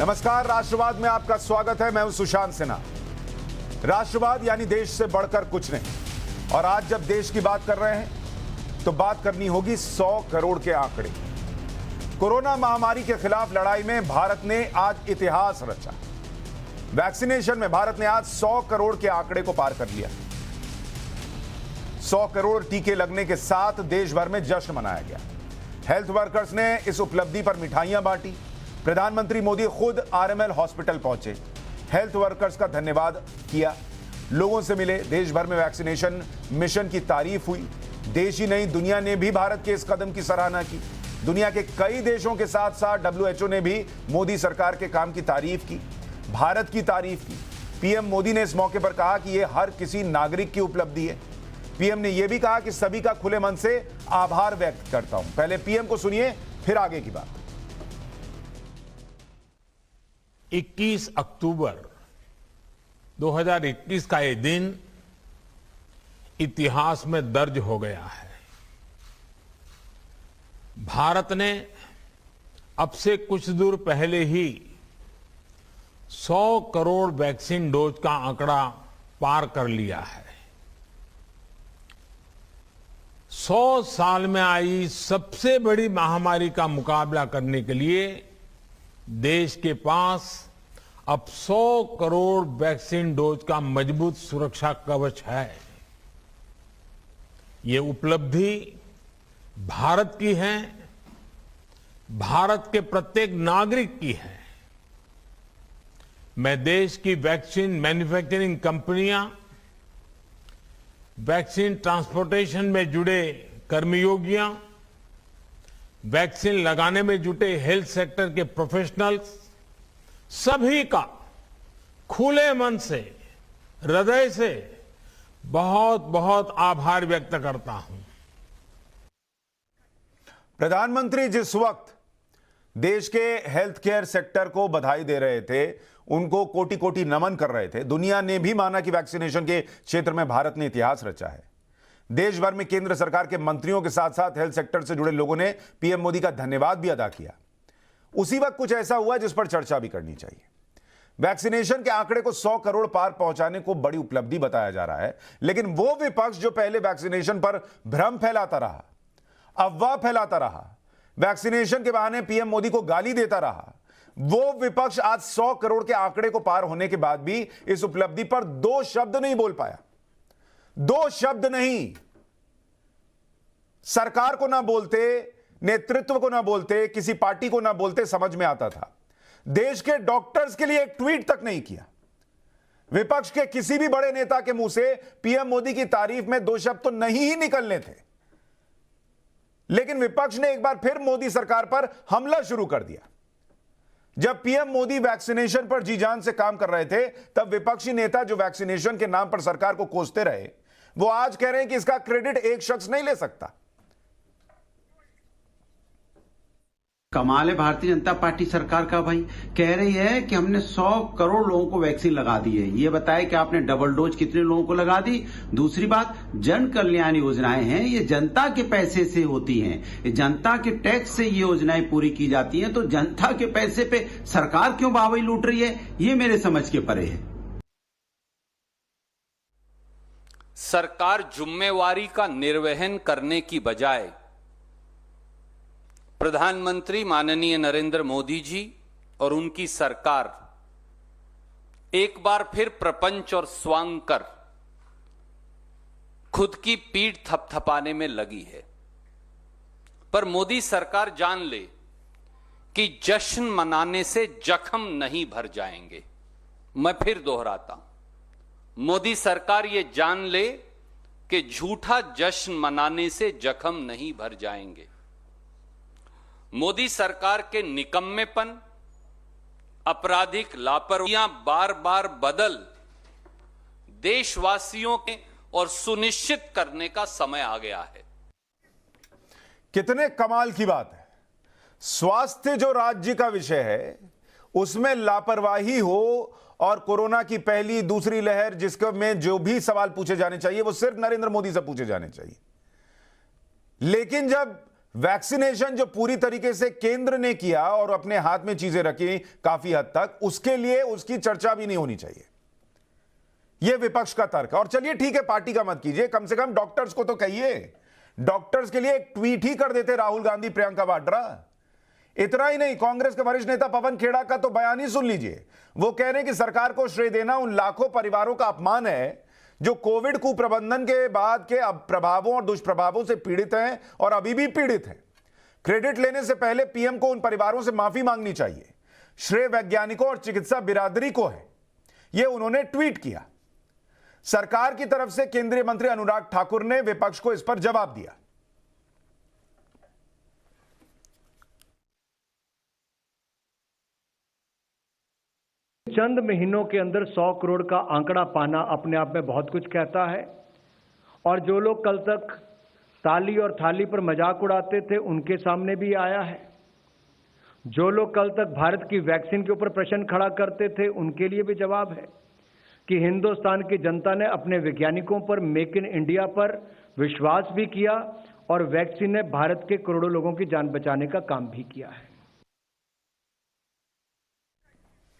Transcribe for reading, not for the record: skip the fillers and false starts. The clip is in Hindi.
नमस्कार, राष्ट्रवाद में आपका स्वागत है। मैं हूं सुशांत सिन्हा। राष्ट्रवाद यानी देश से बढ़कर कुछ नहीं। और आज जब देश की बात कर रहे हैं तो बात करनी होगी 100 करोड़ के आंकड़े। कोरोना महामारी के खिलाफ लड़ाई में भारत ने आज इतिहास रचा। वैक्सीनेशन में भारत ने आज 100 करोड़ के आंकड़े को पार कर लिया। 100 करोड़ टीके लगने के साथ देश भर में जश्न मनाया गया। हेल्थ वर्कर्स ने इस उपलब्धि पर मिठाइयां बांटी। प्रधानमंत्री मोदी खुद आरएमएल हॉस्पिटल पहुंचे, हेल्थ वर्कर्स का धन्यवाद किया, लोगों से मिले। देश भर में वैक्सीनेशन मिशन की तारीफ हुई। देश ही नहीं, दुनिया ने भी भारत के इस कदम की सराहना की। दुनिया के कई देशों के साथ साथ WHO ने भी मोदी सरकार के काम की तारीफ की, भारत की तारीफ की। पीएम मोदी ने इस मौके पर कहा कि यह हर किसी नागरिक की उपलब्धि है। पीएम ने यह भी कहा कि सभी का खुले मन से आभार व्यक्त करता हूं। पहले पीएम को सुनिए, फिर आगे की बात। 21 अक्टूबर 2021 का ये दिन इतिहास में दर्ज हो गया है। भारत ने अब से कुछ दूर पहले ही 100 करोड़ वैक्सीन डोज का आंकड़ा पार कर लिया है। 100 साल में आई सबसे बड़ी महामारी का मुकाबला करने के लिए देश के पास अब 100 करोड़ वैक्सीन डोज का मजबूत सुरक्षा कवच है। ये उपलब्धि भारत की है, भारत के प्रत्येक नागरिक की है। मैं देश की वैक्सीन मैन्युफैक्चरिंग कंपनियां, वैक्सीन ट्रांसपोर्टेशन में जुड़े कर्मयोगियां, वैक्सीन लगाने में जुटे हेल्थ सेक्टर के प्रोफेशनल्स, सभी का खुले मन से, हृदय से बहुत बहुत आभार व्यक्त करता हूं। प्रधानमंत्री जिस वक्त देश के हेल्थ केयर सेक्टर को बधाई दे रहे थे, उनको कोटि कोटि नमन कर रहे थे, दुनिया ने भी माना कि वैक्सीनेशन के क्षेत्र में भारत ने इतिहास रचा है। देश भर में केंद्र सरकार के मंत्रियों के साथ साथ हेल्थ सेक्टर से जुड़े लोगों ने पीएम मोदी का धन्यवाद भी अदा किया। उसी वक्त कुछ ऐसा हुआ जिस पर चर्चा भी करनी चाहिए। वैक्सीनेशन के आंकड़े को 100 करोड़ पार पहुंचाने को बड़ी उपलब्धि बताया जा रहा है, लेकिन वो विपक्ष जो पहले वैक्सीनेशन पर भ्रम फैलाता रहा, अफवाह फैलाता रहा, वैक्सीनेशन के बहाने पीएम मोदी को गाली देता रहा, वो विपक्ष आज 100 करोड़ के आंकड़े को पार होने के बाद भी इस उपलब्धि पर 2 शब्द नहीं बोल पाया। 2 शब्द नहीं। सरकार को ना बोलते, नेतृत्व को ना बोलते, किसी पार्टी को ना बोलते, समझ में आता था। देश के डॉक्टर्स के लिए एक ट्वीट तक नहीं किया। विपक्ष के किसी भी बड़े नेता के मुंह से पीएम मोदी की तारीफ में 2 शब्द तो नहीं ही निकलने थे। लेकिन विपक्ष ने एक बार फिर मोदी सरकार पर हमला शुरू कर दिया। जब पीएम मोदी वैक्सीनेशन पर जी जान से काम कर रहे थे, तब विपक्षी नेता जो वैक्सीनेशन के नाम पर सरकार को कोसते रहे, वो आज कह रहे हैं कि इसका क्रेडिट एक शख्स नहीं ले सकता। कमाल है भारतीय जनता पार्टी सरकार का भाई। कह रही है कि हमने 100 करोड़ लोगों को वैक्सीन लगा दी है। ये बताए कि आपने डबल डोज कितने लोगों को लगा दी। दूसरी बात, जन कल्याण योजनाएं हैं, ये जनता के पैसे से होती हैं, ये जनता के टैक्स से ये योजनाएं पूरी की जाती हैं। तो जनता के पैसे पे सरकार क्यों बावई लूट रही है, ये मेरे समझ के परे है। सरकार जिम्मेवारी का निर्वहन करने की बजाय प्रधानमंत्री माननीय नरेंद्र मोदी जी और उनकी सरकार एक बार फिर प्रपंच और स्वांग कर खुद की पीठ थपथपाने में लगी है। पर मोदी सरकार जान ले कि जश्न मनाने से जख्म नहीं भर जाएंगे। मैं फिर दोहराता हूं, मोदी सरकार ये जान ले कि झूठा जश्न मनाने से जख्म नहीं भर जाएंगे। मोदी सरकार के निकम्मेपन, आपराधिक लापरवाहियां बार बार बदल देशवासियों के और सुनिश्चित करने का समय आ गया है। कितने कमाल की बात है। स्वास्थ्य जो राज्य का विषय है, उसमें लापरवाही हो और कोरोना की पहली दूसरी लहर जिसके में जो भी सवाल पूछे जाने चाहिए वो सिर्फ नरेंद्र मोदी से पूछे जाने चाहिए। लेकिन जब वैक्सीनेशन जो पूरी तरीके से केंद्र ने किया और अपने हाथ में चीजें रखी काफी हद तक, उसके लिए उसकी चर्चा भी नहीं होनी चाहिए। यह विपक्ष का तर्क है। और चलिए ठीक है, पार्टी का मत कीजिए, कम से कम डॉक्टर्स को तो कहिए। डॉक्टर्स के लिए एक ट्वीट ही कर देते राहुल गांधी, प्रियंका वाड्रा। इतना ही नहीं, कांग्रेस के वरिष्ठ नेता पवन खेड़ा का तो बयान ही सुन लीजिए। वो कह रहे हैं कि सरकार को श्रेय देना उन लाखों परिवारों का अपमान है जो कोविड कुप्रबंधन के बाद के प्रभावों और दुष्प्रभावों से पीड़ित हैं और अभी भी पीड़ित हैं। क्रेडिट लेने से पहले पीएम को उन परिवारों से माफी मांगनी चाहिए। श्रेय वैज्ञानिकों और चिकित्सा बिरादरी को है। यह उन्होंने ट्वीट किया। सरकार की तरफ से केंद्रीय मंत्री अनुराग ठाकुर ने विपक्ष को इस पर जवाब दिया। चंद महीनों के अंदर 100 करोड़ का आंकड़ा पाना अपने आप में बहुत कुछ कहता है। और जो लोग कल तक ताली और थाली पर मजाक उड़ाते थे, उनके सामने भी आया है। जो लोग कल तक भारत की वैक्सीन के ऊपर प्रश्न खड़ा करते थे, उनके लिए भी जवाब है कि हिंदुस्तान की जनता ने अपने वैज्ञानिकों पर, मेक इन इंडिया पर विश्वास भी किया और वैक्सीन ने भारत के करोड़ों लोगों की जान बचाने का काम भी किया है।